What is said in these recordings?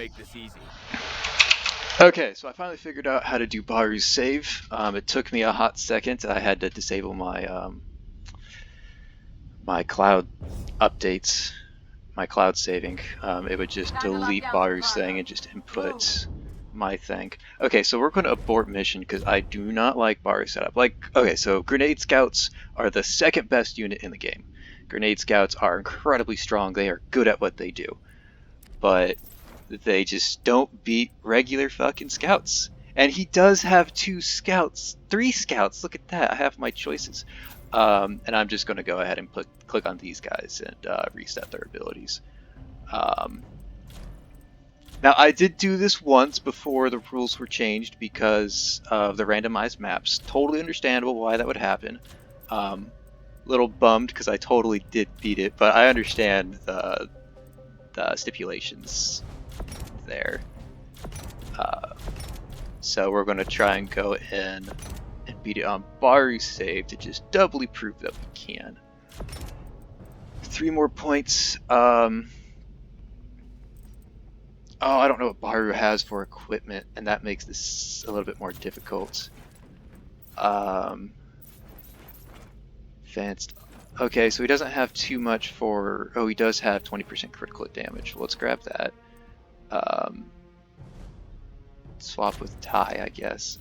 make this easy. Okay, so I finally figured out how to do Bahroo's save. It took me a hot second. I had to disable my cloud updates, my cloud saving. It would just Time to lock delete down some Bahroo's thing cargo. and just Move. input my thing. Okay, so we're going to abort mission because I do not like Bahroo's setup. Okay, so grenade scouts are the second best unit in the game. Grenade scouts are incredibly strong. They are good at what they do, but they just don't beat regular fucking scouts. And he does have 2 scouts, 3 scouts. Look at that. I have my choices. And I'm just going to go ahead and click on these guys and reset their abilities. Now, I did do this once before the rules were changed because of the randomized maps. Totally understandable why that would happen. Little bummed because I totally did beat it, but I understand the stipulations there. So we're going to try and go in and beat it on Bahroo's save to just doubly prove that we can. 3 more points. Oh, I don't know what Bahroo has for equipment, and that makes this a little bit more difficult. Advanced. Okay, so he doesn't have too much for... Oh, he does have 20% critical damage. Well, let's grab that. Swap with Ty, I guess.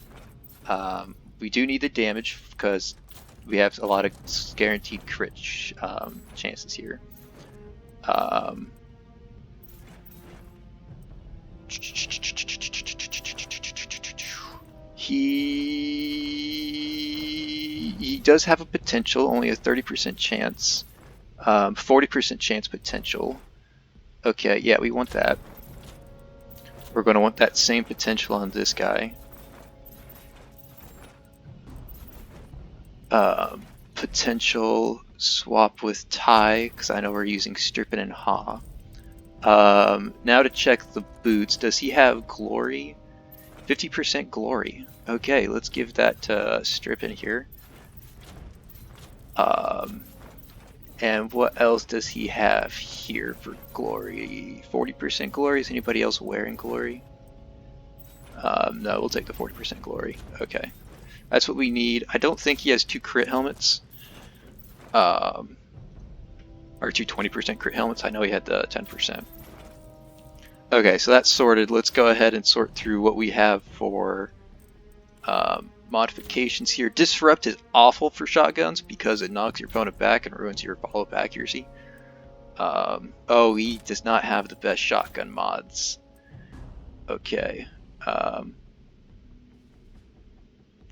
We do need the damage because we have a lot of guaranteed crit chances here. He does have a potential, only a 30% chance. 40% chance potential. Okay, yeah, we want that. We're going to want that same potential on this guy. Potential swap with Ty, because I know we're using Strippin and Ha. Now to check the boots. Does he have Glory? 50% Glory. Okay, let's give that to Strippin here. And what else does he have here for Glory? 40% Glory? Is anybody else wearing Glory? No, we'll take the 40% Glory. Okay. That's what we need. I don't think he has 2 crit helmets. Or 2 20% crit helmets. I know he had the 10%. Okay, so that's sorted. Let's go ahead and sort through what we have for modifications here. Disrupt is awful for shotguns because it knocks your opponent back and ruins your follow-up accuracy. Oh, he does not have the best shotgun mods. Okay.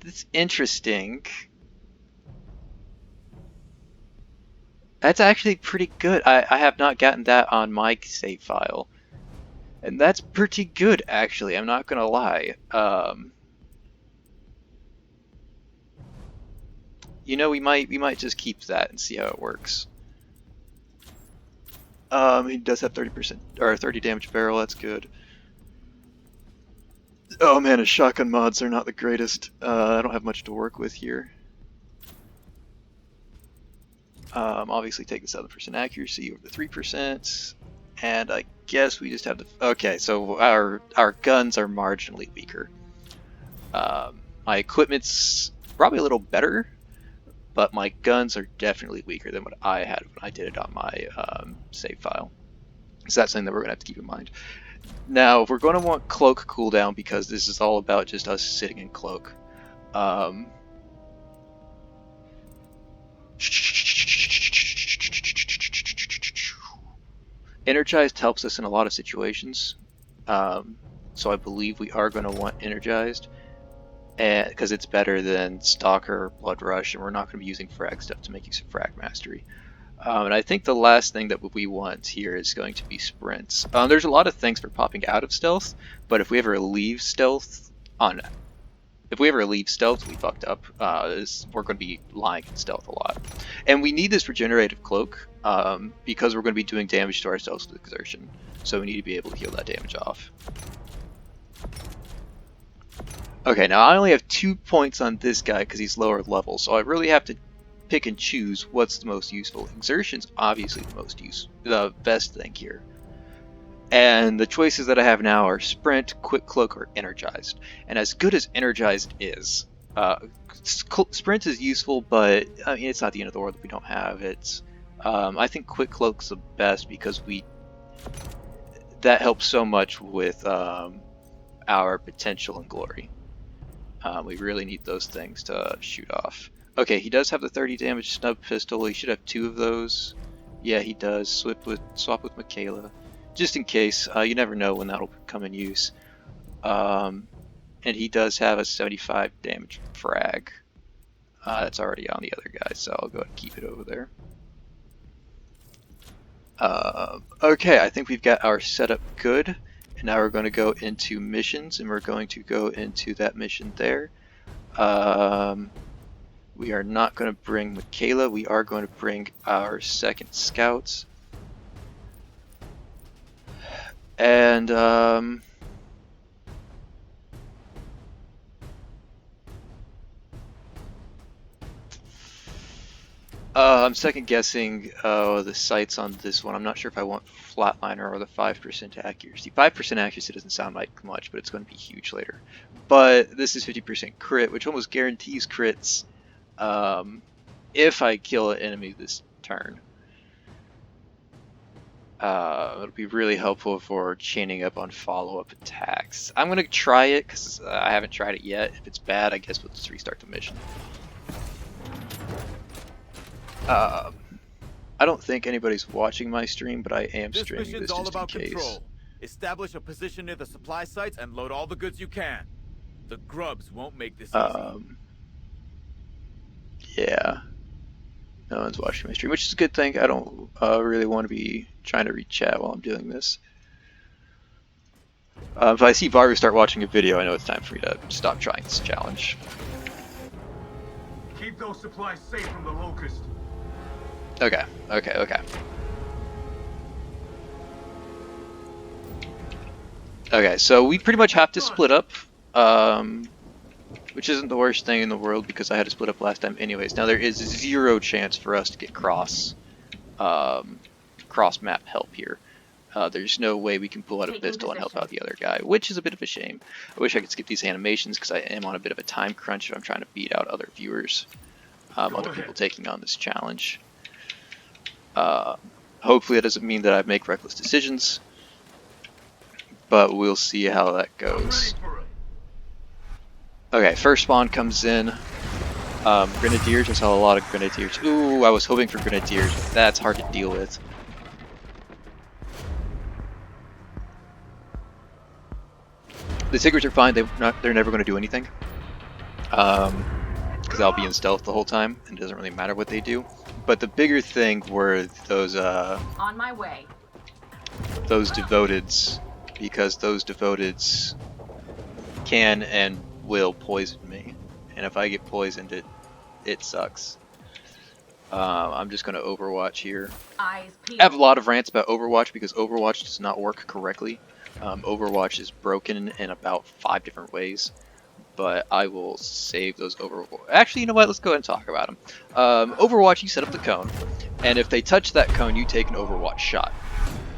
That's interesting. That's actually pretty good. I have not gotten that on my save file. And that's pretty good, actually. I'm not gonna lie. You know, we might just keep that and see how it works. He does have 30% or 30 damage barrel. That's good. Oh man, his shotgun mods are not the greatest. I don't have much to work with here. Obviously take the 7% accuracy over the 3%, and I guess we just have the... Okay, so our guns are marginally weaker. My equipment's probably a little better, but my guns are definitely weaker than what I had when I did it on my save file. So that's something that we're going to have to keep in mind. Now, we're going to want cloak cooldown because this is all about just us sitting in cloak. Energized helps us in a lot of situations, so I believe we are going to want Energized, because it's better than Stalker or Blood Rush, and we're not going to be using frag stuff to make use of Frag Mastery. And I think the last thing that we want here is going to be sprints. There's a lot of things for popping out of stealth, but if we ever leave stealth, we fucked up. We're going to be lying in stealth a lot. And we need this regenerative cloak because we're going to be doing damage to ourselves with exertion. So we need to be able to heal that damage off. Okay, now I only have 2 points on this guy because he's lower level, so I really have to pick and choose what's the most useful. Exertion's obviously the best thing here. And the choices that I have now are Sprint, Quick Cloak, or Energized. And as good as Energized is, Sprint is useful, but I mean, it's not the end of the world if we don't have it. I think Quick Cloak's the best because that helps so much with our potential and glory. We really need those things to shoot off. Okay, he does have the 30 damage snub pistol. He should have 2 of those. Yeah, he does. Swap with Michaela. Just in case. You never know when that'll come in use. And he does have a 75 damage frag. That's already on the other guy, so I'll go ahead and keep it over there. Okay, I think we've got our setup good. And now we're going to go into missions, and we're going to go into that mission there. We are not going to bring Michaela. We are going to bring our second scouts. And I'm second guessing the sights on this one. I'm not sure if I want flatliner or the 5% accuracy. 5% accuracy doesn't sound like much, but it's going to be huge later. But this is 50% crit, which almost guarantees crits if I kill an enemy this turn. It'll be really helpful for chaining up on follow-up attacks. I'm going to try it because I haven't tried it yet. If it's bad, I guess we'll just restart the mission. I don't think anybody's watching my stream, but I am streaming this just in case. Control. Establish a position near the supply sites and load all the goods you can. The grubs won't make this easy. Yeah. No one's watching my stream, which is a good thing. I don't really want to be trying to read chat while I'm doing this. If I see Bahroo start watching a video, I know it's time for me to stop trying this challenge. Keep those supplies safe from the locust. Okay. Okay, so we pretty much have to split up, which isn't the worst thing in the world because I had to split up last time anyways. Now there is 0 chance for us to get cross map help here. There's no way we can pull out a pistol and help out the other guy, which is a bit of a shame. I wish I could skip these animations because I am on a bit of a time crunch if I'm trying to beat out other viewers, other people taking on this challenge. Hopefully it doesn't mean that I make reckless decisions, but we'll see how that goes. Okay, first spawn comes in. Grenadiers, I saw a lot of Grenadiers. Ooh, I was hoping for Grenadiers, but that's hard to deal with. The Tigers are fine, they're never going to do anything. Because I'll be in stealth the whole time, and it doesn't really matter what they do. But the bigger thing were those on my way. Those devoteds, because those devoteds can and will poison me, and if I get poisoned, it sucks. I'm just gonna Overwatch here. I have a lot of rants about Overwatch because Overwatch does not work correctly. Overwatch is broken in about 5 different ways. But I will save those Overwatch. Actually, you know what? Let's go ahead and talk about them. Overwatch, you set up the cone, and if they touch that cone, you take an Overwatch shot.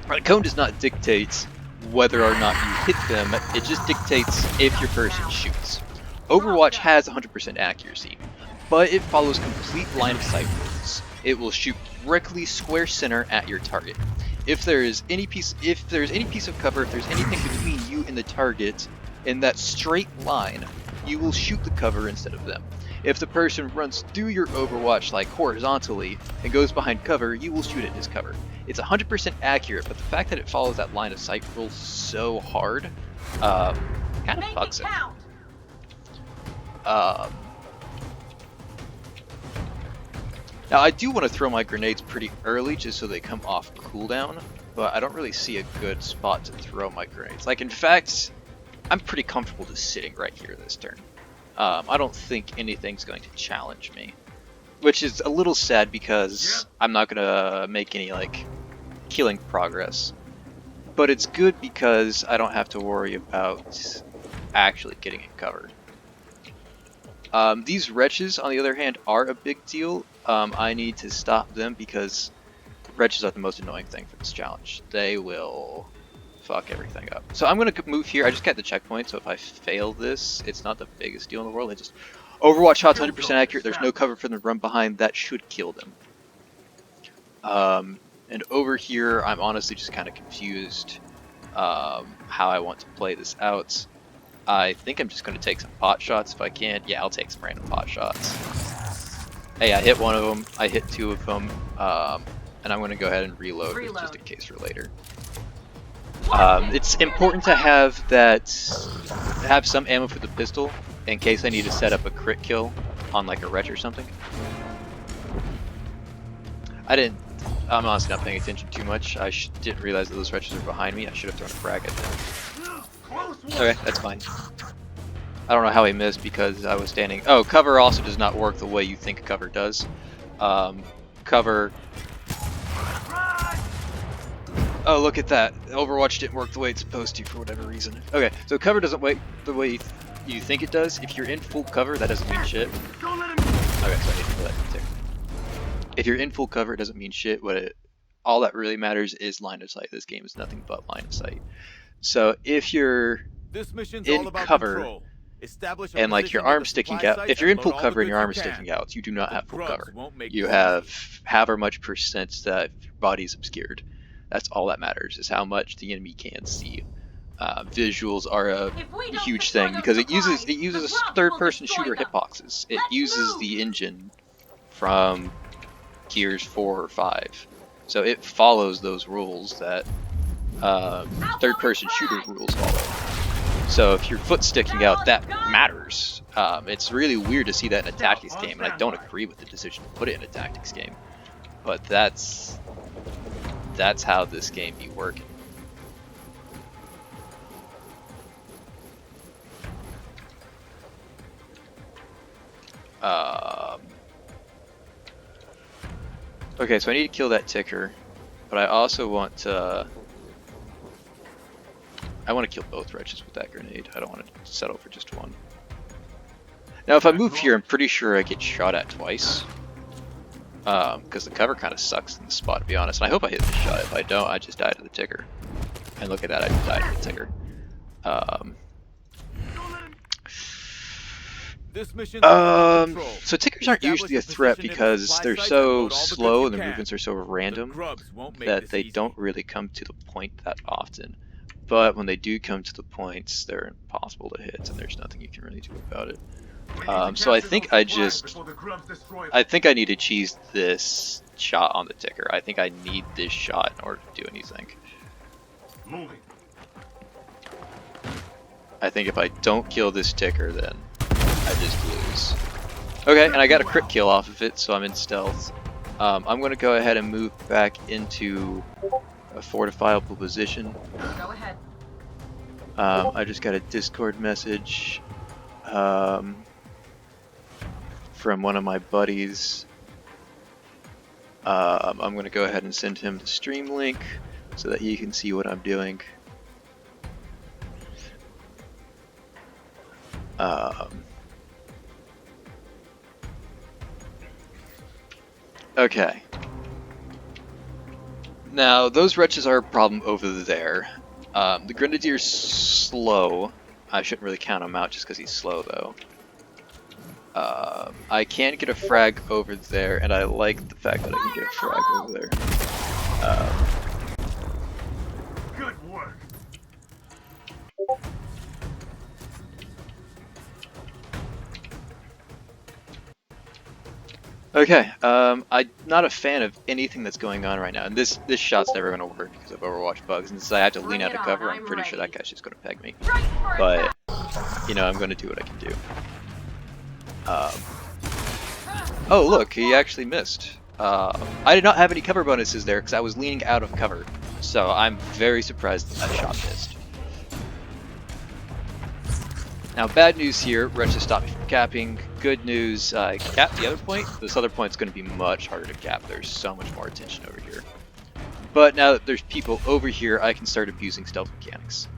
The cone does not dictate whether or not you hit them, it just dictates if your person shoots. Overwatch has 100% accuracy, but it follows complete line of sight rules. It will shoot directly square center at your target. If there's any piece of cover, if there's anything between you and the target in that straight line, you will shoot the cover instead of them. If the person runs through your Overwatch like horizontally and goes behind cover, you will shoot at his cover. It's 100% accurate, but the fact that it follows that line of sight rule so hard, kind of bugs it. Now I do want to throw my grenades pretty early just so they come off cooldown, but I don't really see a good spot to throw my grenades. Like, in fact, I'm pretty comfortable just sitting right here this turn. I don't think anything's going to challenge me, which is a little sad because I'm not going to make any, like, killing progress. But it's good because I don't have to worry about actually getting it covered. These wretches, on the other hand, are a big deal. I need to stop them because wretches are the most annoying thing for this challenge. They will fuck everything up. So I'm gonna move here. I just got the checkpoint, so if I fail this, it's not the biggest deal in the world. I just Overwatch shots 100% accurate. There's no cover for them to run behind. That should kill them. And over here, I'm honestly just kind of confused how I want to play this out. I think I'm just going to take some pot shots if I can. Yeah, I'll take some random pot shots. Hey, I hit one of them. I hit two of them. And I'm going to go ahead and reload just in case for later. It's important to have some ammo for the pistol in case I need to set up a crit kill on like a wretch or something. I'm honestly not paying attention too much. I didn't realize that those wretches are behind me. I should have thrown a frag at them. Okay, that's fine. I don't know how he missed because I was standing. Oh, cover also does not work the way you think cover does. Cover. Oh, look at that. Overwatch didn't work the way it's supposed to for whatever reason. Okay, so cover doesn't work the way you think it does. If you're in full cover, that doesn't mean shit. Okay, so I need to put that in there. If you're in full cover, it doesn't mean shit. All that really matters is line of sight. This game is nothing but line of sight. So if you're in cover and like your arm's sticking out, if you're in full cover and your arm is sticking out, you do not have full cover. You have however much percent that your body's obscured. That's all that matters, is how much the enemy can see. Visuals are a huge thing because it uses third-person shooter hitboxes. It uses the engine from Gears 4 or 5. So it follows those rules that third-person shooter rules follow. So if your foot's sticking out, that matters. It's really weird to see that in a tactics game, and I don't agree with the decision to put it in a tactics game. But that's how this game be working. Okay, so I need to kill that ticker, but I also want to... I want to kill both wretches with that grenade. I don't want to settle for just one. Now, if I move here, I'm pretty sure I get shot at twice. Because the cover kind of sucks in the spot, to be honest. And I hope I hit the shot. If I don't, I just die to the ticker. And look at that, I just died to the ticker. So tickers aren't usually a threat because they're so slow and their movements are so random that they don't really come to the point that often. But when they do come to the points, they're impossible to hit, and there's nothing you can really do about it. So I think I need to cheese this shot on the ticker. I think I need this shot in order to do anything. I think if I don't kill this ticker, then I just lose. Okay, and I got a crit kill off of it, so I'm in stealth. I'm going to go ahead and move back into a fortifiable position. Go ahead. I just got a Discord message from one of my buddies. I'm going to go ahead and send him the stream link so that he can see what I'm doing. Okay. Now, those wretches are a problem over there. The Grenadier's slow. I shouldn't really count him out just because he's slow, though. I can get a frag over there, and I like the fact that I can get a frag over there. Good work. Okay, I'm not a fan of anything that's going on right now, and this shot's never going to work because of Overwatch bugs, and since I have to lean out of cover, I'm pretty sure that guy's just going to peg me. But, you know, I'm going to do what I can do. Oh look, he actually missed. I did not have any cover bonuses there because I was leaning out of cover, so I'm very surprised that that shot missed. Now, bad news here, wretches stopped me from capping. Good news, I capped the other point. This other point's going to be much harder to cap. There's so much more attention over here. But now that there's people over here, I can start abusing stealth mechanics.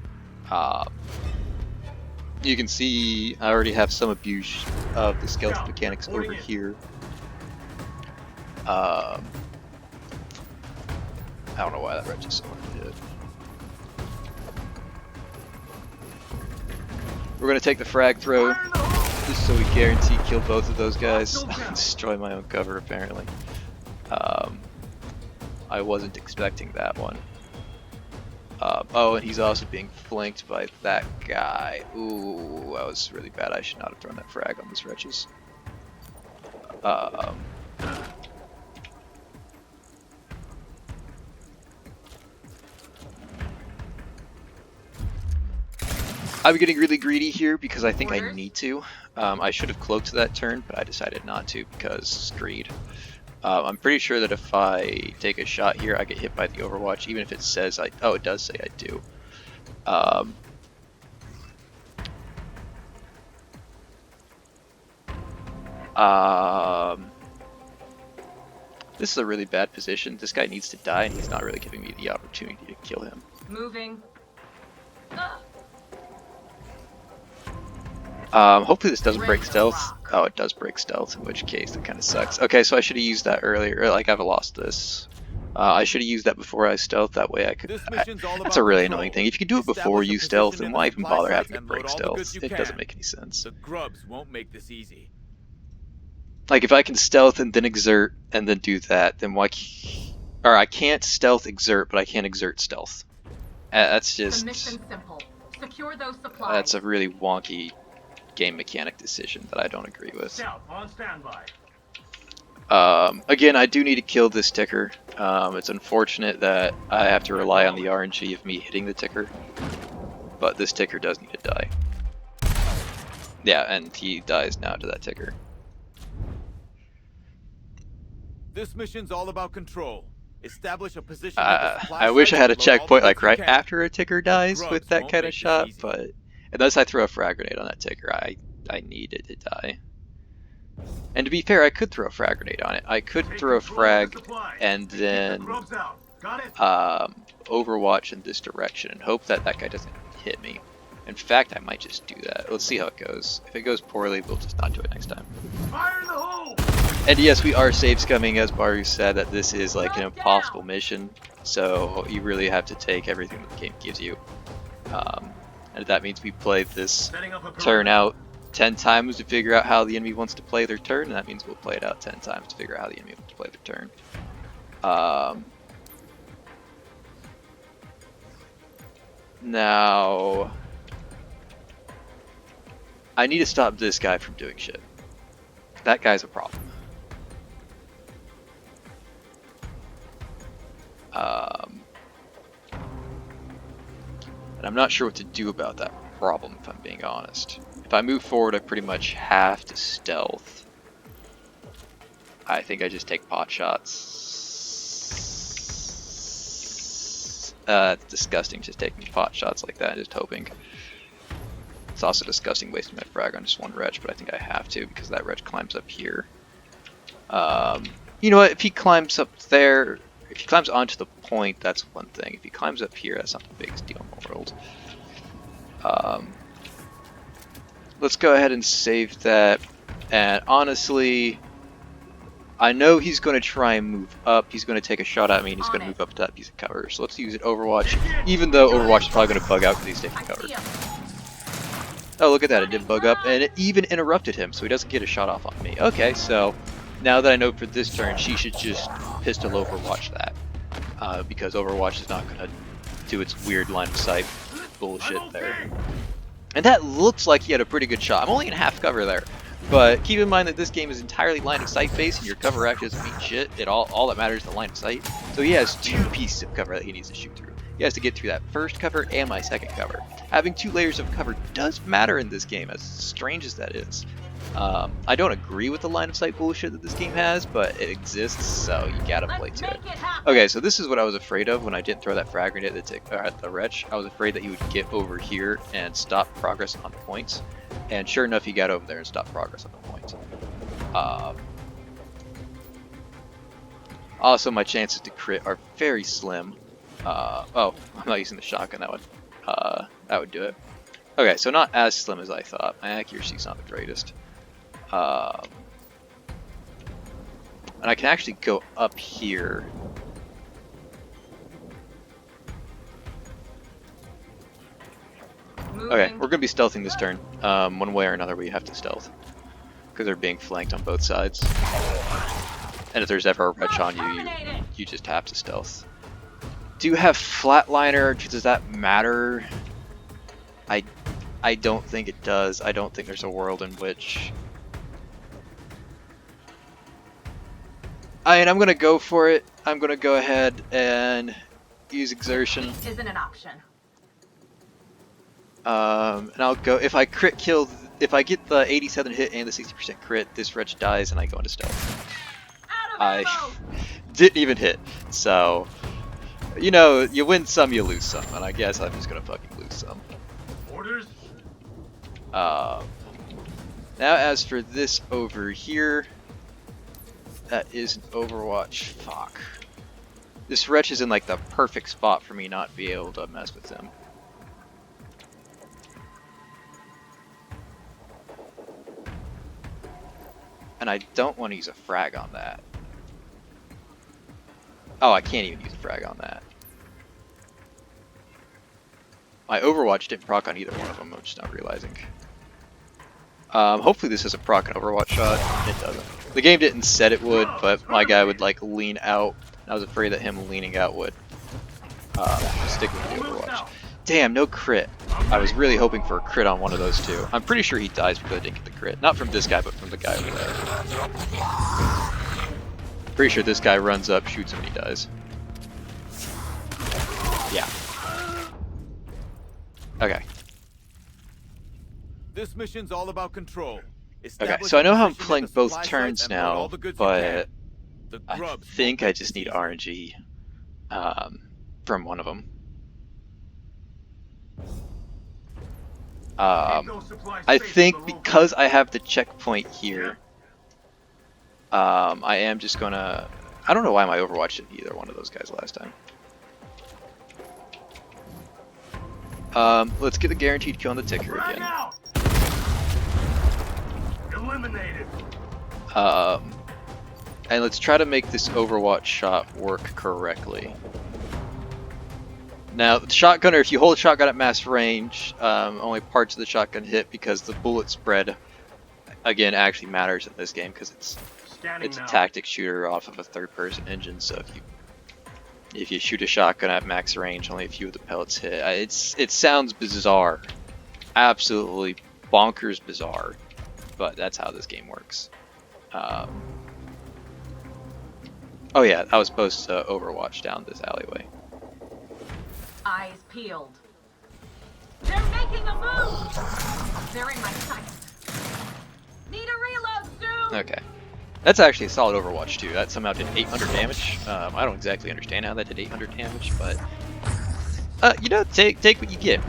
You can see I already have some abuse of the stealth mechanics over here. I don't know why that wretch is so hard to hit. We're gonna take the frag throw, Fire in the hole! just so we guarantee kill both of those guys. Destroy my own cover, apparently. I wasn't expecting that one. Oh, and he's also being flanked by that guy. Ooh, that was really bad. I should not have thrown that frag on those wretches. I'm getting really greedy here because I think I need to. I should have cloaked that turn, but I decided not to because greed. I'm pretty sure that if I take a shot here, I get hit by the Overwatch, even if it says I. Oh, it does say I do. This is a really bad position. This guy needs to die, and he's not really giving me the opportunity to kill him. Moving. Hopefully this doesn't break stealth. Oh, it does break stealth, in which case that kind of sucks. Okay, so I should have used that earlier. Like, I've lost this. I should have used that before I stealth. That way I could. That's a really annoying thing. If you can do it before you stealth, then why even bother having to break stealth? It doesn't make any sense. The grubs won't make this easy. Like, if I can stealth and then exert and then do that, then why? Or I can't stealth exert, but I can't exert stealth. That's just. The mission's simple. Secure those supplies. That's a really wonky game mechanic decision that I don't agree with. Scout on standby. Again, I do need to kill this ticker. It's unfortunate that I have to rely on the RNG of me hitting the ticker, but this ticker does need to die. Yeah, and he dies now to that ticker. This mission's all about control. Establish a position. I wish I had a checkpoint like right after a ticker dies with that kind of shot, but unless I throw a frag grenade on that ticker, I need it to die. And to be fair, I could throw a frag grenade on it. I could throw a frag and then overwatch in this direction and hope that that guy doesn't hit me. In fact, I might just do that. Let's see how it goes. If it goes poorly, we'll just not do it next time. Fire in the hole! And yes, we are save scumming, as Bahroo said, that this is like an impossible mission. So you really have to take everything that the game gives you. And that means we play this turn out 10 times to figure out how the enemy wants to play their turn, and that means we'll play it out 10 times to figure out how the enemy wants to play their turn. Now, I need to stop this guy from doing shit. That guy's a problem. And I'm not sure what to do about that problem, if I'm being honest. If I move forward, I pretty much have to stealth. I think I just take pot shots. It's disgusting just taking pot shots like that and just hoping. It's also disgusting wasting my frag on just one wretch, but I think I have to because that wretch climbs up here. You know what? If he climbs up there, if he climbs onto the point, that's one thing. If he climbs up here, that's not the biggest deal in the world. Let's go ahead and save that. And honestly, I know he's going to try and move up. He's going to take a shot at me, and he's going to move up to that piece of cover. So let's use it Overwatch, even though Overwatch is probably going to bug out because he's taking cover. Oh, look at that. It did bug up, and it even interrupted him, so he doesn't get a shot off on me. Okay, so now that I know for this turn, she should just pistol Overwatch that. Because Overwatch is not going to do its weird line of sight bullshit there. And that looks like he had a pretty good shot. I'm only in half cover there. But keep in mind that this game is entirely line of sight based, and your cover actually doesn't mean shit at all. All that matters is the line of sight. So he has two pieces of cover that he needs to shoot through. He has to get through that first cover and my second cover. Having 2 layers of cover does matter in this game, as strange as that is. I don't agree with the line of sight bullshit that this game has, but it exists, so you gotta play to it. Okay, so this is what I was afraid of when I didn't throw that frag grenade at the wretch. I was afraid that he would get over here and stop progress on the points. And sure enough, he got over there and stopped progress on the point. Also, my chances to crit are very slim. Oh, I'm not using the shotgun. That would do it. Okay, so not as slim as I thought. My accuracy's not the greatest. And I can actually go up here. Okay, we're gonna be stealthing this turn. One way or another, we have to stealth because they're being flanked on both sides. And if there's ever a wretch on you, you just have to stealth. Do you have flatliner? Does that matter? I don't think it does. I don't think there's a world in which. I'm gonna go for it. I'm gonna go ahead and use exertion. Isn't an option. And I'll go if I crit kill. If I get the 87 hit and the 60% crit, this wretch dies and I go into stealth. I didn't even hit, so you know, you win some, you lose some, and I guess I'm just gonna fucking lose some. Orders. Now as for this over here, that is an Overwatch. Fuck. This wretch is in like the perfect spot for me not to be able to mess with him. And I don't want to use a frag on that. Oh, I can't even use a frag on that. My Overwatch didn't proc on either one of them, I'm just not realizing. Hopefully this is a proc an Overwatch shot. It doesn't. The game didn't set it would, but my guy would like lean out. And I was afraid that him leaning out would stick with the Overwatch. Damn, no crit. I was really hoping for a crit on one of those two. I'm pretty sure he dies because I didn't get the crit. Not from this guy, but from the guy over there. Pretty sure this guy runs up, shoots him, and he dies. Yeah. Okay. This mission's all about control. Okay, so I know how I'm playing both turns now, but I think I just need RNG from one of them. I think because I have the checkpoint here, I am just gonna. I don't know why my Overwatch didn't either one of those guys last time. Let's get a guaranteed kill on the ticker again. Eliminated. And let's try to make this Overwatch shot work correctly. Now, the shotgunner, if you hold a shotgun at mass range, only parts of the shotgun hit because the bullet spread, again, actually matters in this game because it's a tactic shooter off of a third-person engine. So if you shoot a shotgun at max range, only a few of the pellets hit. It sounds bizarre, absolutely bonkers bizarre, but that's how this game works. Oh yeah, I was supposed to Overwatch down this alleyway. Eyes peeled. They're making a move! They're in my sight. Need a reload soon! Okay. That's actually a solid Overwatch too. That somehow did 800 damage. I don't exactly understand how that did 800 damage, but you know, take what you get.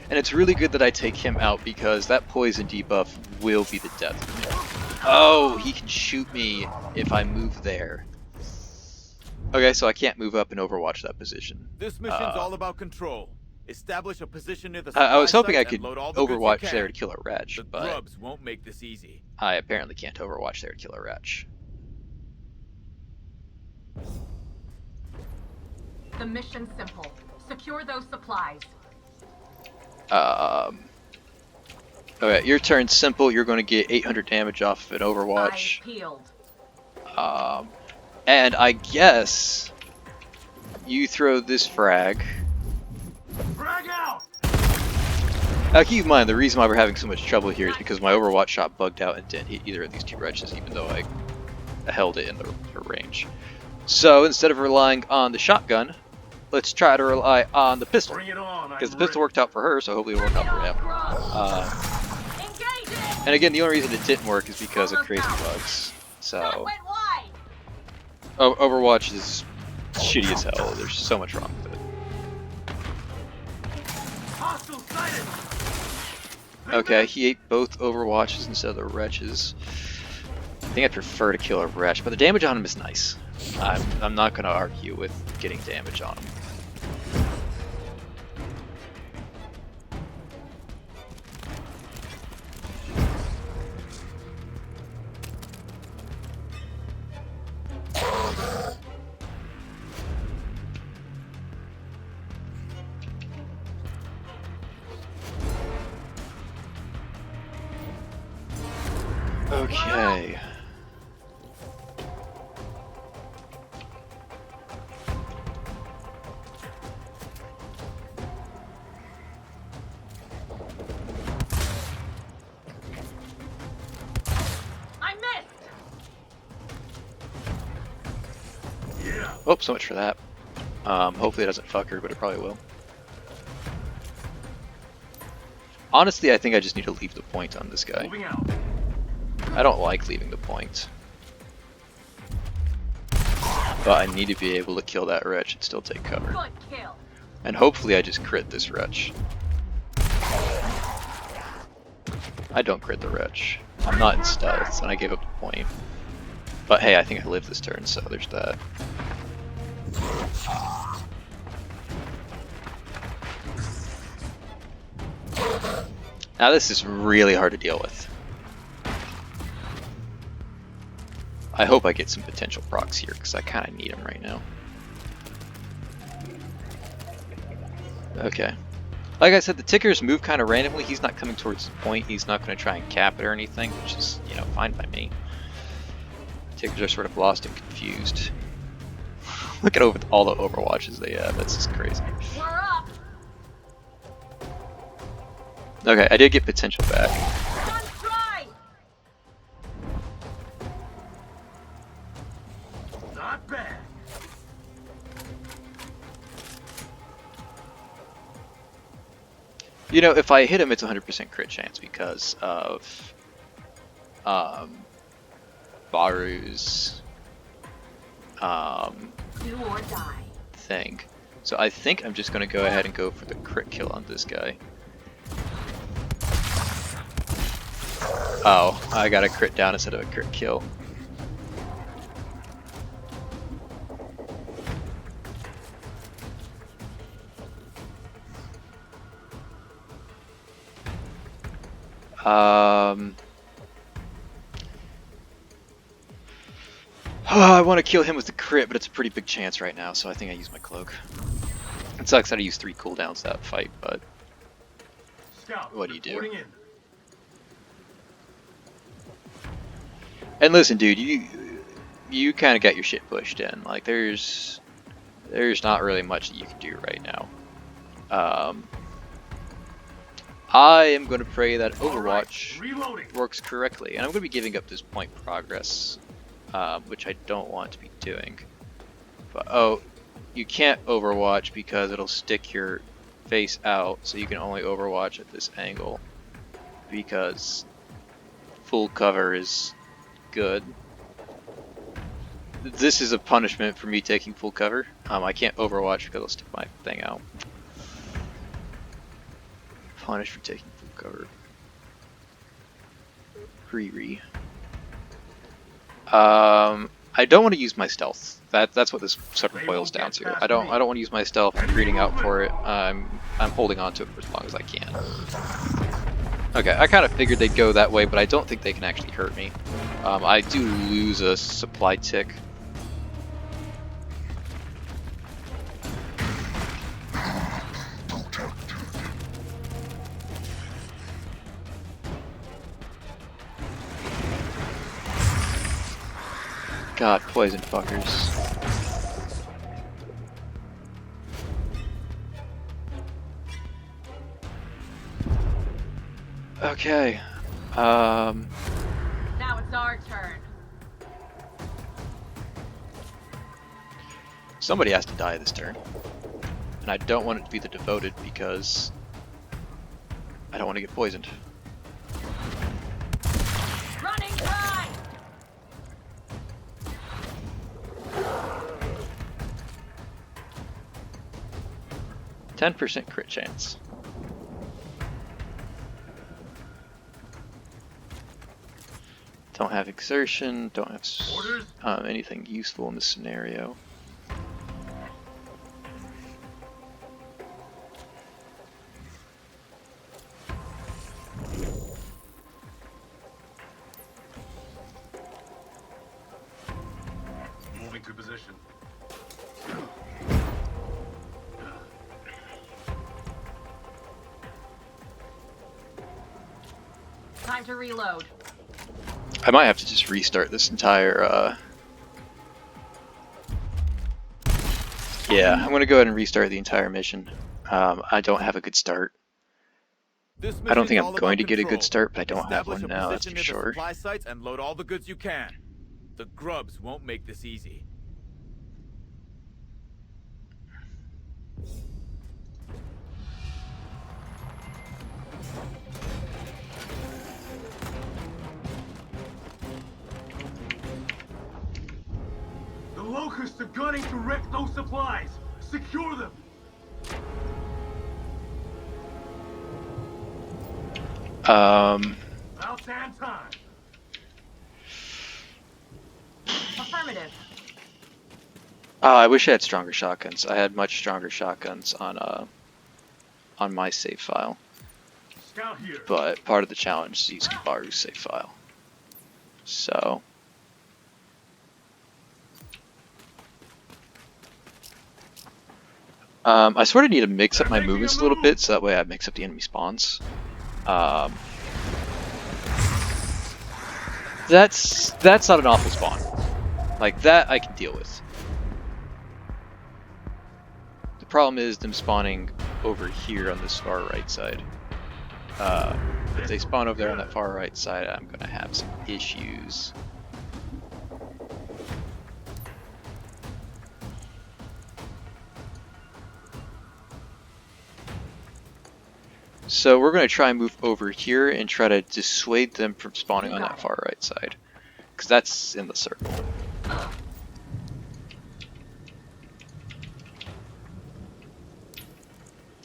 And it's really good that I take him out because that poison debuff will be the death of me. Oh, he can shoot me if I move there. Okay, so I can't move up and Overwatch that position. This mission's all about control. Establish a position near the I was hoping I sites could and load all the Overwatch goods you there can. to kill a wretch, The but grubs won't make this easy. I apparently can't Overwatch there to kill a wretch. The mission's simple. Secure those supplies. Okay, your turn's simple. You're going to get 800 damage off of an Overwatch. Eyes peeled. And I guess you throw this frag. Frag out. Now keep in mind, the reason why we're having so much trouble here is because my Overwatch shot bugged out and didn't hit either of these two wretches, even though I held it in the range. So instead of relying on the shotgun, let's try to rely on the pistol. Bring it on. Because the pistol worked out for her, so hopefully it'll work out for him. And again, the only reason it didn't work is because of crazy bugs. So Overwatch is shitty as hell. There's so much wrong with it. Hostile sighted. Okay, he ate both Overwatches instead of the wretches. I think I prefer to kill a wretch, but the damage on him is nice. I'm not going to argue with getting damage on him. Okay. I missed. Yeah. Oh, so much for that. Hopefully it doesn't fuck her, but it probably will. Honestly, I think I just need to leave the point on this guy. Moving out. I don't like leaving the point. But I need to be able to kill that wretch and still take cover. Good kill. And hopefully I just crit this wretch. I don't crit the wretch. I'm not in stealth, and I gave up the point. But hey, I think I lived this turn, so there's that. Now this is really hard to deal with. I hope I get some potential procs here, because I kind of need them right now. Okay. Like I said, the tickers move kind of randomly. He's not coming towards the point. He's not going to try and cap it or anything, which is, you know, fine by me. Tickers are sort of lost and confused. Look at all the overwatches they have. That's just crazy. We're up. Okay, I did get potential back. On strike. Not bad. You know, if I hit him, it's 100% crit chance because of Bahroo's Do or die. thing. So I think I'm just going to go ahead and go for the crit kill on this guy. Oh, I got a crit down instead of a crit kill. I want to kill him with the crit, but it's a pretty big chance right now, so I think I use my cloak. It sucks that I used 3 cooldowns that fight, but Scout, what do you do? reporting in. And listen, dude, you kind of got your shit pushed in. Like there's not really much that you can do right now. I am going to pray that Overwatch Reloading. works correctly, and I'm going to be giving up this point progress, which I don't want to be doing. But oh, you can't Overwatch because it'll stick your face out, so you can only Overwatch at this angle because full cover is good. This is a punishment for me taking full cover. I can't Overwatch because I'll stick my thing out. Punished for taking full cover. Re. I don't want to use my stealth. That's what this sort of boils down to. I don't want to use my stealth. I'm reading out for it. I'm holding on to it for as long as I can. Okay, I kind of figured they'd go that way, but I don't think they can actually hurt me. I do lose a supply tick. God, poison fuckers. Okay. Now it's our turn. Somebody has to die this turn. And I don't want it to be the devoted because I don't want to get poisoned. Running time. 10% crit chance. Don't have exertion, don't have anything useful in this scenario. Moving to position. Time to reload. I might have to just restart this entire, Yeah, I'm gonna go ahead and restart the entire mission. I don't have a good start. This I don't mission's think I'm all going about to get a good control. start, but I don't have Establish one a now, that's position for near the sure. supply sites and load all the goods you can. The grubs won't make this easy. The locusts are gunning to wreck those supplies. Secure them. About time. Affirmative. I wish I had stronger shotguns. I had much stronger shotguns on my save file. Scout here. But part of the challenge is using Bahroo's save file. So I sort of need to mix up my movements a little bit, so that way I mix up the enemy spawns. That's not an awful spawn. Like that I can deal with. The problem is them spawning over here on this far right side. If they spawn over there on that far right side, I'm gonna have some issues. So we're going to try and move over here and try to dissuade them from spawning on that far right side. Because that's in the circle.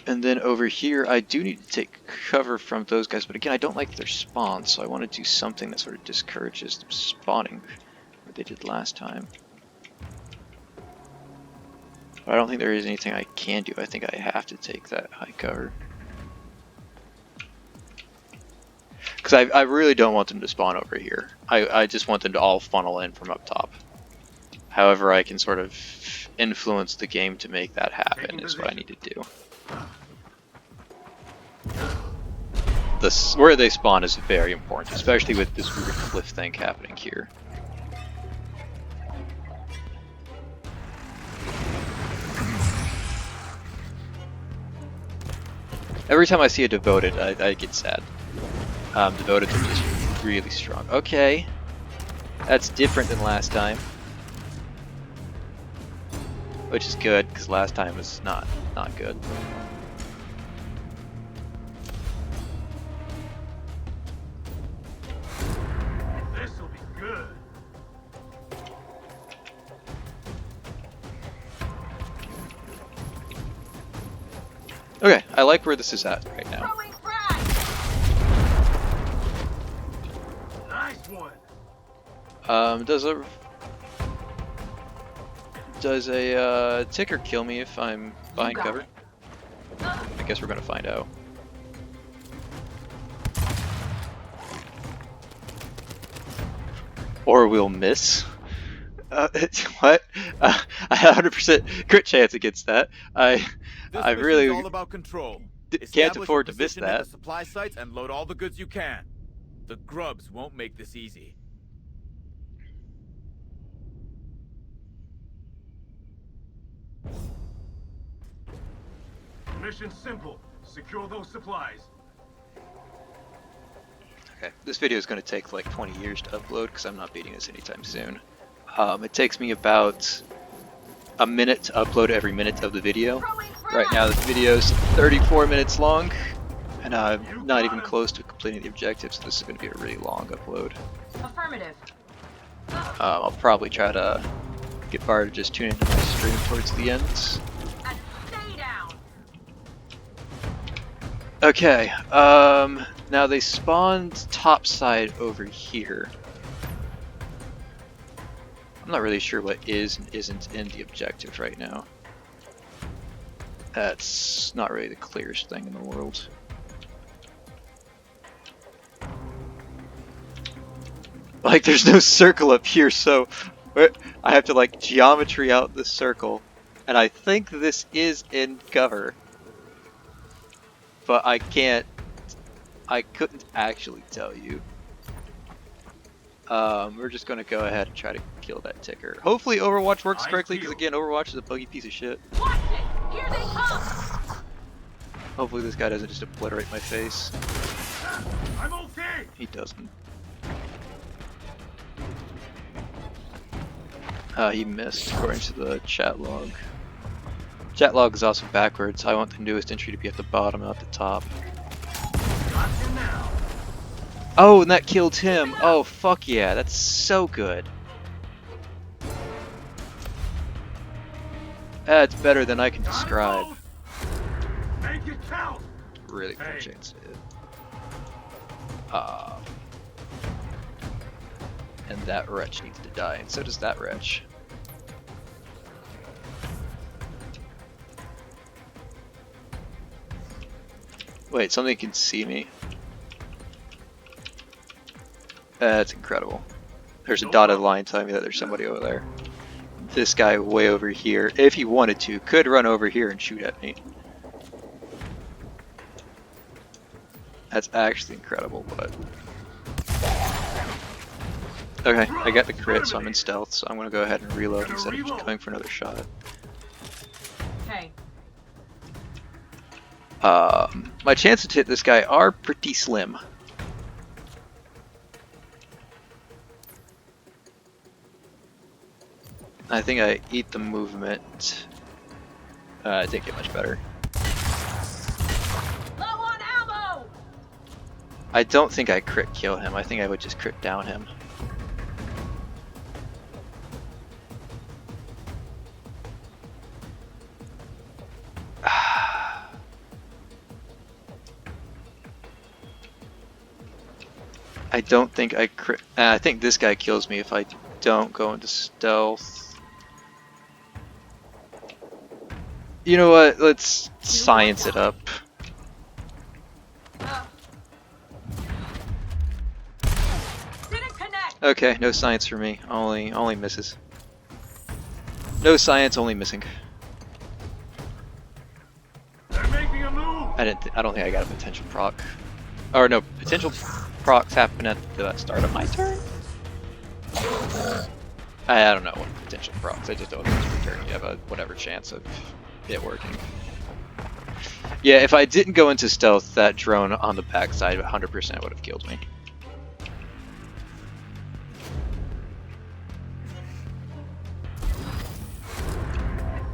And then over here, I do need to take cover from those guys, but again, I don't like their spawn, so I want to do something that sort of discourages them spawning, what they did last time. But I don't think there is anything I can do. I think I have to take that high cover. Because I really don't want them to spawn over here. I just want them to all funnel in from up top. However, I can sort of influence the game to make that happen is what I need to do. Where they spawn is very important, especially with this weird cliff thing happening here. Every time I see a devoted, I get sad. Devoted are just really strong. Okay, that's different than last time, which is good because last time was not good. This'll be good. Okay, I like where this is at right now. Throwing frag. Nice one. Does a ticker kill me if I'm behind got cover? it. I guess we're gonna find out. Or we'll miss. What? I had 100% crit chance against that. I really all about control. can't afford to miss that. The supply sites and load all the goods you can. The grubs won't make this easy. Mission simple. Secure those supplies. Okay, this video is going to take like 20 years to upload because I'm not beating this anytime soon. It takes me about a minute to upload every minute of the video. Right now this video is 34 minutes long, and I'm not even close to completing the objective, so this is going to be a really long upload. Affirmative. I'll probably try to get Bahroo to just tune into my stream towards the end. And stay down. Okay, now they spawned topside over here. I'm not really sure what is and isn't in the objective right now. That's not really the clearest thing in the world. Like, there's no circle up here, so I have to like geometry out this circle. And I think this is in cover. But I couldn't actually tell you. We're just gonna go ahead and try to kill that ticker. Hopefully Overwatch works correctly, because again, Overwatch is a buggy piece of shit. Watch it! Here they come! Hopefully this guy doesn't just obliterate my face. I'm okay. He doesn't. He missed, according to the chat log. Chat log is also backwards. I want the newest entry to be at the bottom, not the top. Got you now. Oh, and that killed him! Oh, fuck yeah, that's so good. That's better than I can describe. Make it count. Really cool Hey. chance it. And that wretch needs to die, and so does that wretch. Wait, something can see me. That's incredible. There's a dotted line telling me that there's somebody over there. This guy way over here, if he wanted to, could run over here and shoot at me. That's actually incredible, but... Okay, I got the crit, so I'm in stealth, so I'm gonna go ahead and reload instead of just going for another shot. Okay. My chances to hit this guy are pretty slim. I think I eat the movement. It didn't get much better. Low on ammo! I don't think I crit kill him. I think I would just crit down him. I don't think I crit. I think this guy kills me if I don't go into stealth. You know what? Let's science it up. Didn't connect! Okay, no science for me. Only misses. No science, only missing. They're making a move. I don't think I got a potential proc. Or no, potential procs happen at the start of my turn. I don't know what potential procs. I just don't think it's return. You have a whatever chance of it working. Yeah, if I didn't go into stealth, that drone on the backside 100% would have killed me.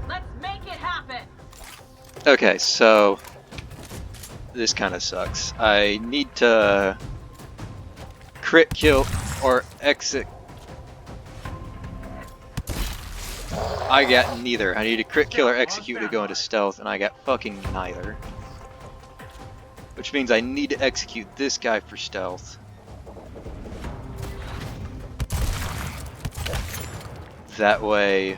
Let's make it happen! Okay, so this kind of sucks. I need to crit kill or exit. I got neither. I need to crit kill or execute to go into stealth, and I got fucking neither. Which means I need to execute this guy for stealth. That way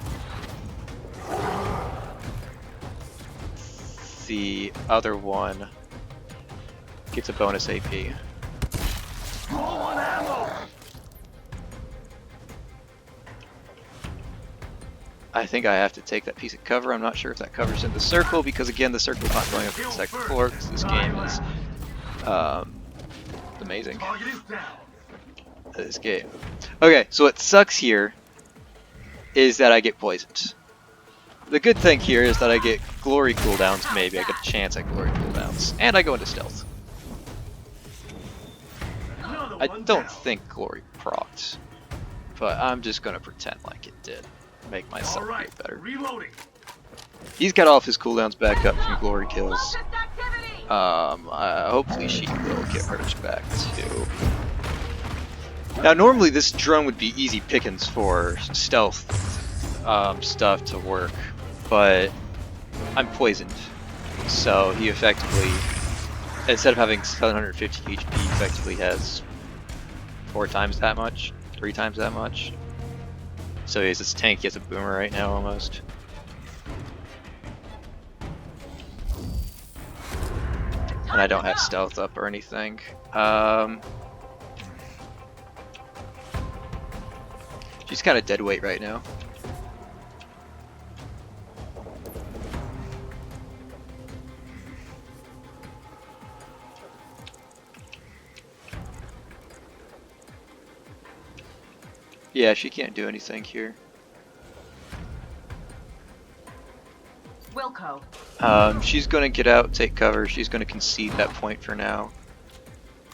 the other one gets a bonus AP. Low on ammo. I think I have to take that piece of cover. I'm not sure if that cover's in the circle, because again, the circle's not going up to the second floor, because this game is amazing. Target is down. This game. Okay, so what sucks here is that I get poisoned. The good thing here is that I get glory cooldowns, maybe. I get a chance at glory cooldowns. And I go into stealth. Another I one don't down. think glory procced, but I'm just gonna pretend like it did. Make myself All right, feel better. reloading. He's got all of his cooldowns back up from glory kills. Locust activity! Hopefully she will get hers back too. Now normally this drone would be easy pickings for stealth stuff to work, but I'm poisoned, so he effectively, instead of having 750 HP, effectively has 4 times that much, 3 times that much. So he's this tank, he has a boomer right now almost. And I don't have stealth up or anything. She's kind of dead weight right now. Yeah, she can't do anything here. Wilco. She's gonna get out, take cover. She's gonna concede that point for now.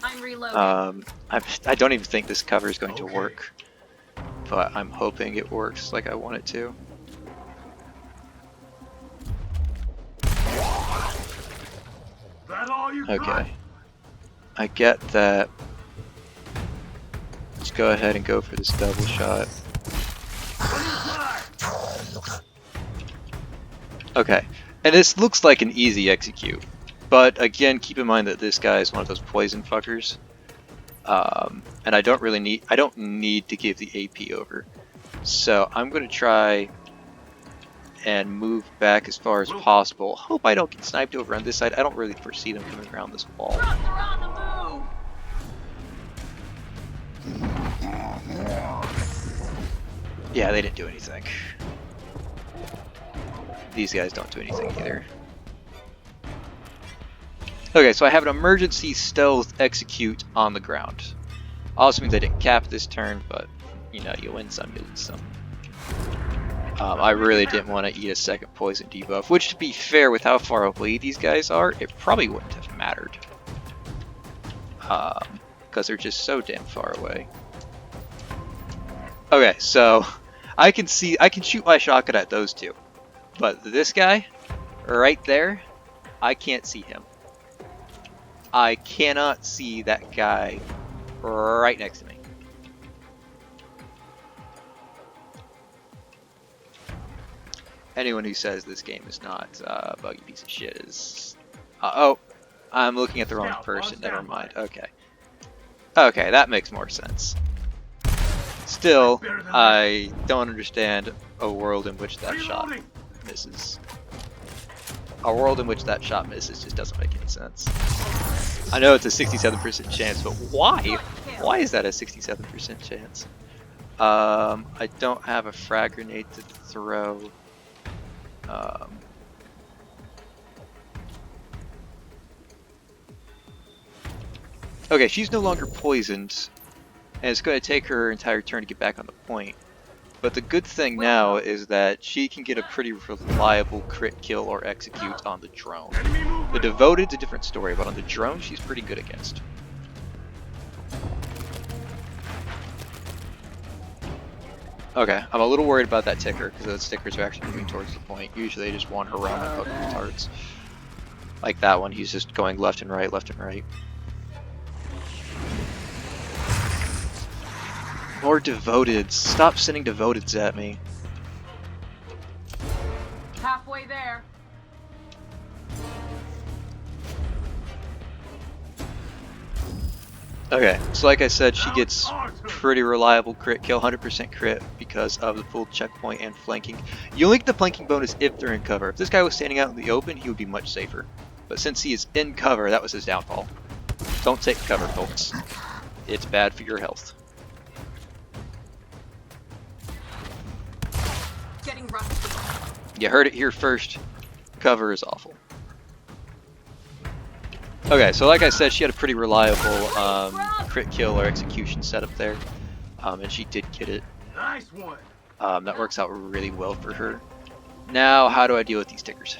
I'm reloading. I don't even think this cover is going to work, but I'm hoping it works like I want it to. That all you got? Okay. I get that. Let's go ahead and go for this double shot. Okay. And this looks like an easy execute. But again, keep in mind that this guy is one of those poison fuckers. And I don't need to give the AP over. So I'm gonna try and move back as far as possible. Hope I don't get sniped over on this side. I don't really foresee them coming around this wall. Trucks are on the move. Yeah, they didn't do anything. These guys don't do anything either. Okay, so I have an emergency stealth execute on the ground. Also means I didn't cap this turn, but you know, you win some, you lose some. I really didn't want to eat a second poison debuff, which, to be fair, with how far away these guys are, it probably wouldn't have mattered. Because they're just so damn far away. Okay, so I can shoot my shotgun at those two, but this guy right there, I can't see him. I cannot see that guy right next to me. Anyone who says this game is not a buggy piece of shit is... oh, I'm looking at the wrong person. Never mind. Okay. Okay, that makes more sense. Still, I don't understand a world in which that shot misses. A world in which that shot misses just doesn't make any sense. I know it's a 67% chance, but why? Why is that a 67% chance? I don't have a frag grenade to throw. Okay, she's no longer poisoned, and it's going to take her entire turn to get back on the point. But the good thing now is that she can get a pretty reliable crit kill or execute on the drone. The Devoted's a different story, but on the drone she's pretty good against. Okay, I'm a little worried about that ticker, because those stickers are actually moving towards the point. Usually they just wander around and poke retards. Like that one, he's just going left and right, left and right. More Devoteds. Stop sending Devoteds at me. Halfway there. Okay, so like I said, she gets pretty reliable crit kill, 100% crit because of the full checkpoint and flanking. You only get the flanking bonus if they're in cover. If this guy was standing out in the open, he would be much safer. But since he is in cover, that was his downfall. Don't take cover, folks. It's bad for your health. Getting rusty. You heard it here first. Cover is awful. Okay, so like I said, she had a pretty reliable crit kill or execution setup there, and she did get it. Nice one. That works out really well for her. Now, how do I deal with these tickers?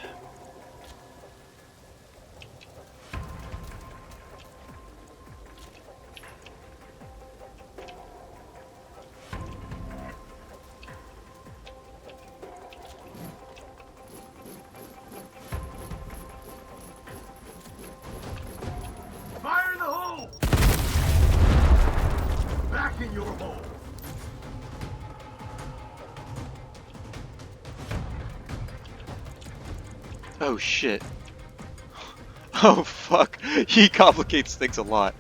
Fire in the hole. Back in your hole. Oh shit. Oh fuck. He complicates things a lot.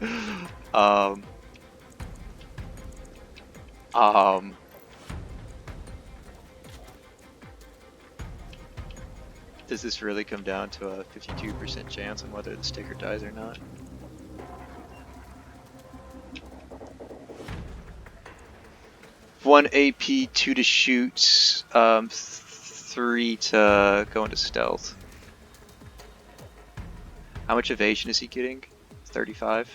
Does this really come down to a 52% chance on whether the sticker dies or not? One AP, 2 to shoot, 3 to go into stealth. How much evasion is he getting? 35.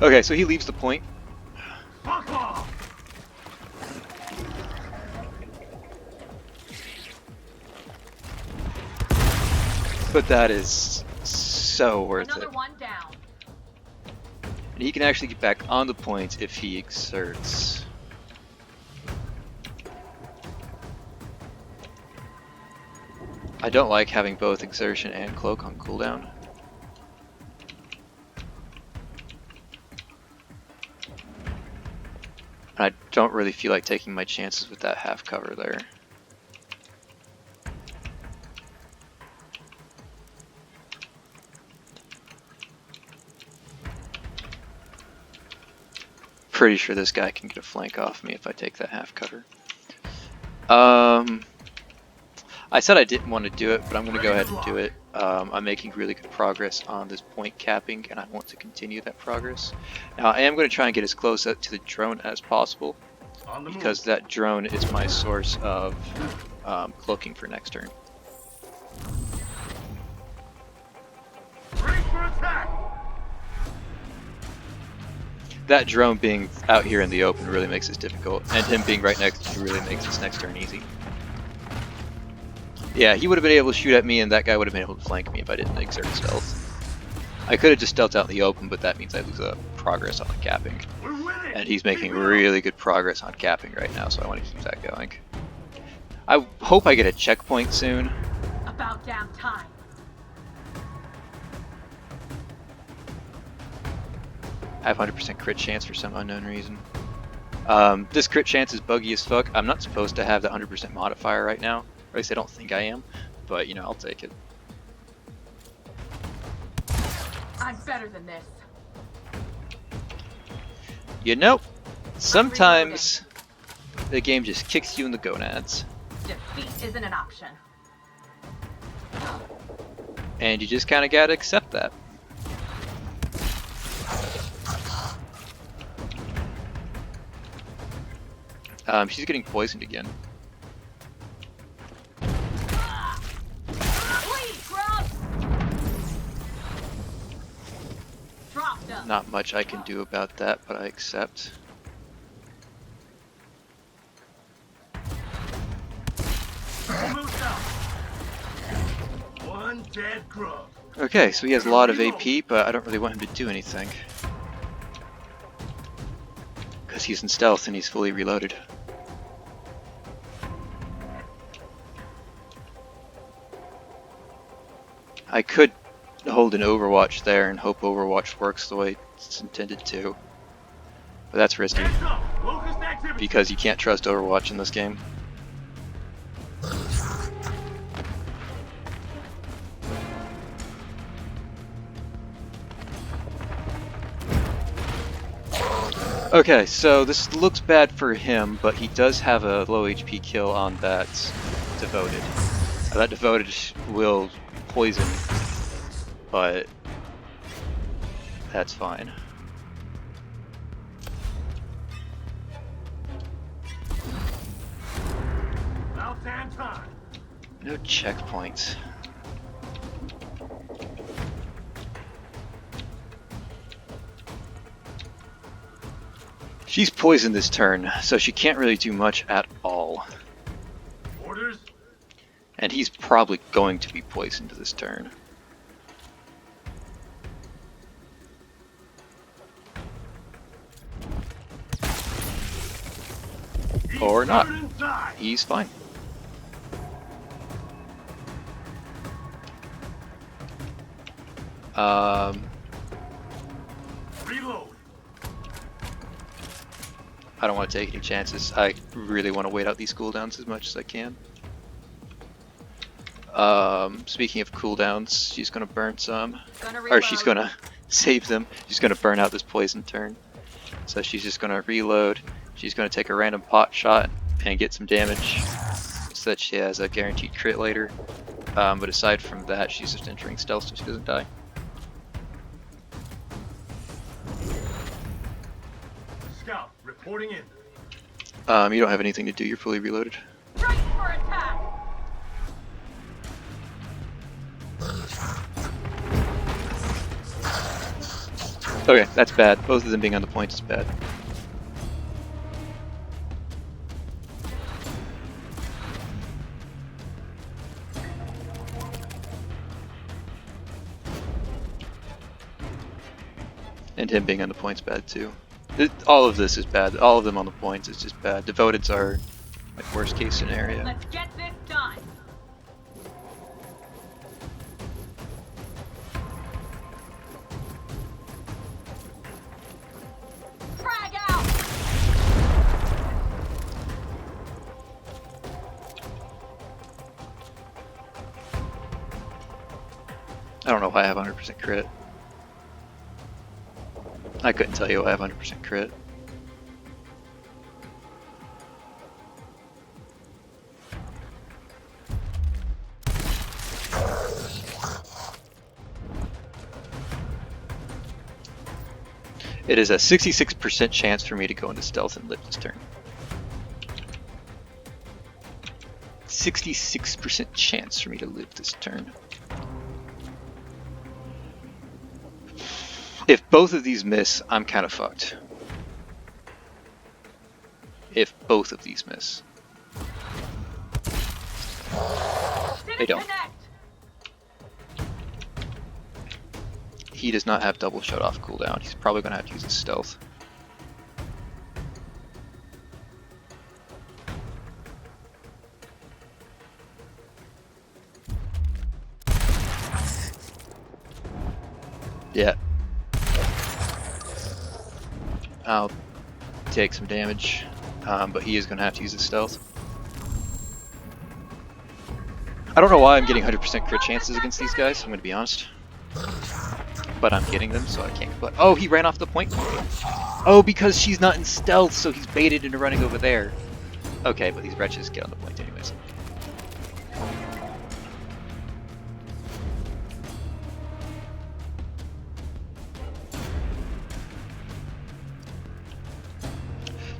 Okay, so he leaves the point. Fuck off! But that is so worth Another it. one down. And he can actually get back on the point if he exerts. I don't like having both exertion and cloak on cooldown. And I don't really feel like taking my chances with that half cover there. Pretty sure this guy can get a flank off me if I take that half cover. I said I didn't want to do it, but I'm going to go ahead and do it. I'm making really good progress on this point capping, and I want to continue that progress. Now, I am going to try and get as close to the drone as possible, because that drone is my source of cloaking for next turn. Ready for attack! That drone being out here in the open really makes this difficult, and him being right next to me really makes this next turn easy. Yeah, he would have been able to shoot at me, and that guy would have been able to flank me if I didn't exert stealth. I could have just stealthed out in the open, but that means I lose progress on the capping. We're winning! And he's making really good progress on capping right now, so I want to keep that going. I hope I get a checkpoint soon. About damn time. I have 100% crit chance for some unknown reason. This crit chance is buggy as fuck. I'm not supposed to have the 100% modifier right now. Or at least I don't think I am. But, you know, I'll take it. I'm better than this. You know, sometimes the game just kicks you in the gonads. Defeat isn't an option. And you just kind of gotta accept that. She's getting poisoned again. Please, Grub! Dropped us. Not much I can do about that, but I accept. Almost out. One dead grub. Okay, so he has a lot of AP, but I don't really want him to do anything. Because he's in stealth and he's fully reloaded. I could hold an Overwatch there and hope Overwatch works the way it's intended to. But that's risky, Hands up! Locust activity! because you can't trust Overwatch in this game. Okay, so this looks bad for him, but he does have a low HP kill on that Devoted. That Devoted will poison, but that's fine. About damn time. No checkpoints. She's poisoned this turn, so she can't really do much at all. Orders? And he's probably going to be poisoned this turn. Or not. Turn and die. He's fine. Reload. I don't want to take any chances. I really want to wait out these cooldowns as much as I can. Speaking of cooldowns, she's gonna burn some. Or she's gonna save them. She's gonna burn out this poison turn. So she's just gonna reload. She's gonna take a random pot shot and get some damage so that she has a guaranteed crit later. But aside from that, she's just entering stealth so she doesn't die. Scout, reporting in. You don't have anything to do, you're fully reloaded. Right for attack! Okay, that's bad. Both of them being on the points is bad. And him being on the points bad too. All of this is bad. All of them on the points is just bad. Devoteds are like worst case scenario. Let's get this done. Frag out. I don't know why I have 100% crit. I couldn't tell you why I have 100% crit. It is a 66% chance for me to go into stealth and live this turn. 66% chance for me to live this turn. If both of these miss, I'm kind of fucked. If both of these miss. They don't. He does not have double shut off cooldown. He's probably going to have to use his stealth. Yeah. I'll take some damage, but he is going to have to use his stealth. I don't know why I'm getting 100% crit chances against these guys, I'm going to be honest. But I'm getting them, so I can't complain. Oh, he ran off the point. Oh, because she's not in stealth, so he's baited into running over there. Okay, but these wretches get on the point anyways.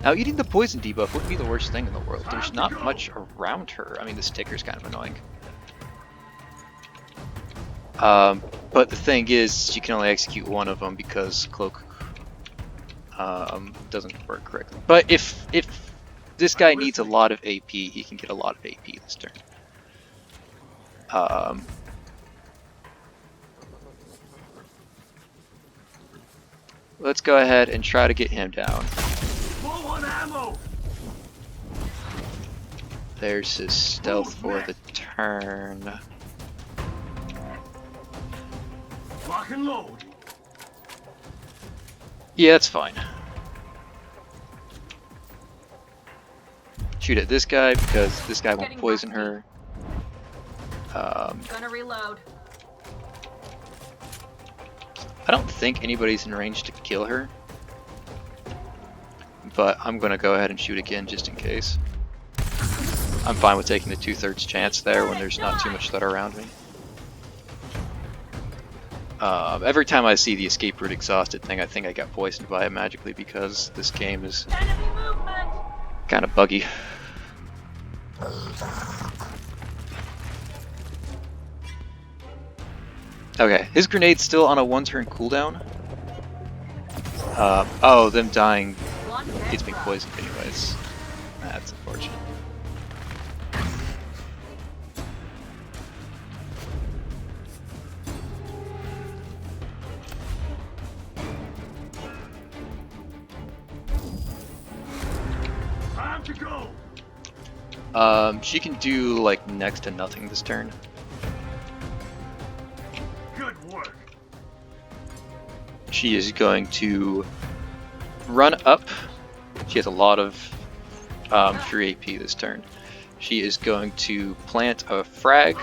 Now, eating the poison debuff wouldn't be the worst thing in the world. There's not much around her. I mean, this ticker's kind of annoying. But the thing is, she can only execute one of them because Cloak doesn't work correctly. But if this guy needs a lot of AP, he can get a lot of AP this turn. Let's go ahead and try to get him down. Low on ammo. There's his stealth for the turn. Lock and load. Yeah, that's fine. Shoot at this guy because this guy won't poison her. Gonna reload. I don't think anybody's in range to kill her, but I'm gonna go ahead and shoot again just in case. I'm fine with taking the 2/3 chance there when there's not too much threat around me. Every time I see the escape route exhausted thing, I think I got poisoned by it magically because this game is kind of buggy. Okay, his grenade's still on a 1-turn cooldown. Oh, them dying gets me poisoned anyways. That's unfortunate. Time to go. She can do like next to nothing this turn. Good work. She is going to run up. She has a lot of free AP this turn. She is going to plant a frag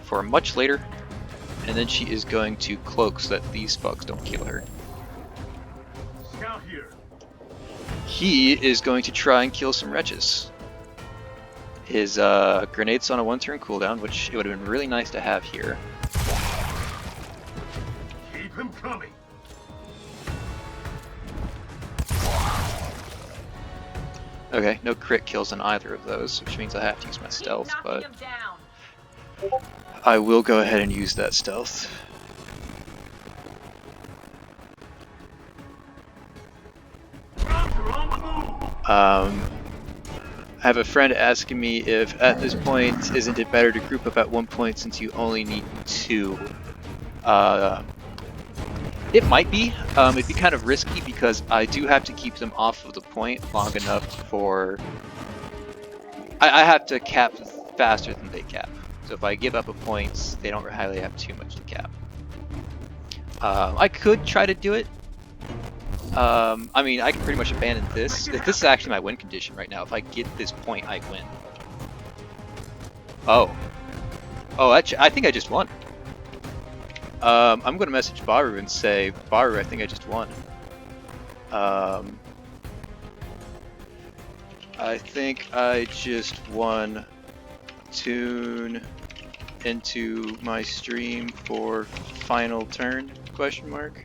for much later, and then she is going to cloak so that these bugs don't kill her. Scout here. He is going to try and kill some wretches. His grenade's on a 1-turn cooldown, which it would have been really nice to have here. Keep him coming. Okay, no crit kills on either of those, which means I have to use my stealth, but I will go ahead and use that stealth. I have a friend asking me if at this point, isn't it better to group up at 1 point since you only need 2? It might be. It'd be kind of risky because I do have to keep them off of the point long enough for... I have to cap faster than they cap. So if I give up a point, they don't really have too much to cap. I could try to do it. I mean, I can pretty much abandon this. This is actually my win condition right now. If I get this point, I win. Oh. Oh, I think I just won. I'm going to message Bahroo and say, Bahroo, I think I just won. I think I just won. Tune into my stream for final turn? Question mark.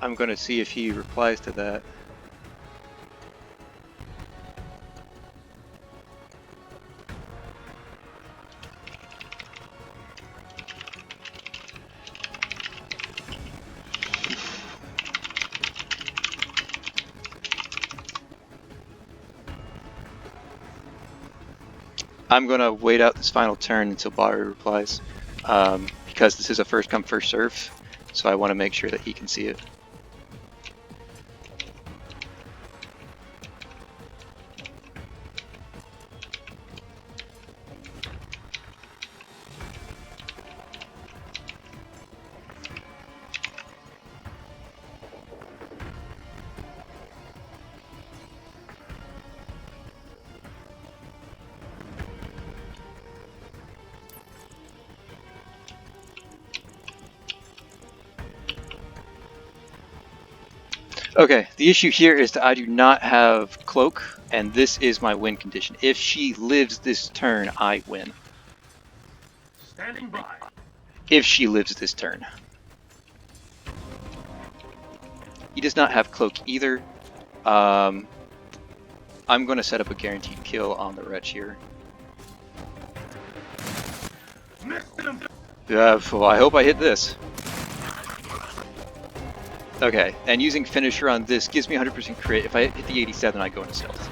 I'm going to see if he replies to that. I'm going to wait out this final turn until Bahroo replies, because this is a first come first serve, so I want to make sure that he can see it. Okay, the issue here is that I do not have Cloak, and this is my win condition. If she lives this turn, I win. Standing by. If she lives this turn. He does not have Cloak either. I'm going to set up a guaranteed kill on the Wretch here. Yeah, well, I hope I hit this. Okay, and using Finisher on this gives me 100% crit. If I hit the 87, I go into stealth.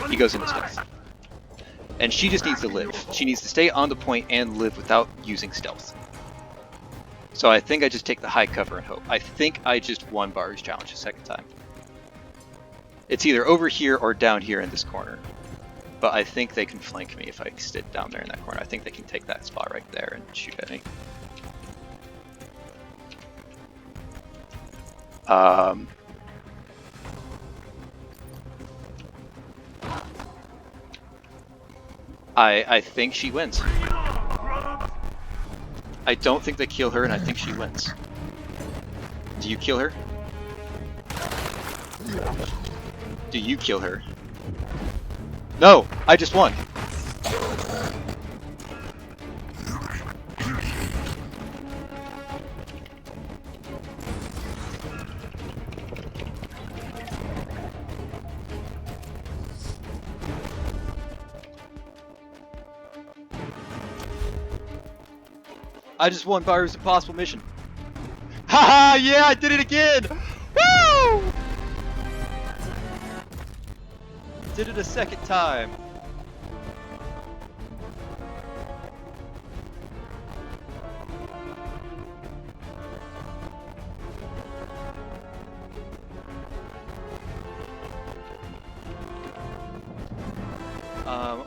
He goes into stealth. And she just needs to live. She needs to stay on the point and live without using stealth. So I think I just take the high cover and hope. I think I just won Bahroo's challenge a second time. It's either over here or down here in this corner. But I think they can flank me if I sit down there in that corner. I think they can take that spot right there and shoot at me. I think she wins. I don't think they kill her, and I think she wins. Do you kill her? Do you kill her? No! I just won! I just won Bahroo's impossible mission. Haha! Yeah, I did it again! Woo! Did it a second time.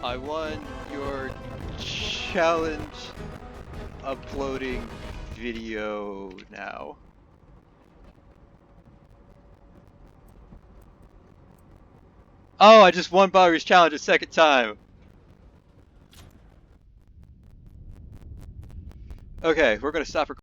I won your challenge uploading video now. Oh, I just won Bahroo's challenge a second time. Okay, we're gonna stop recording.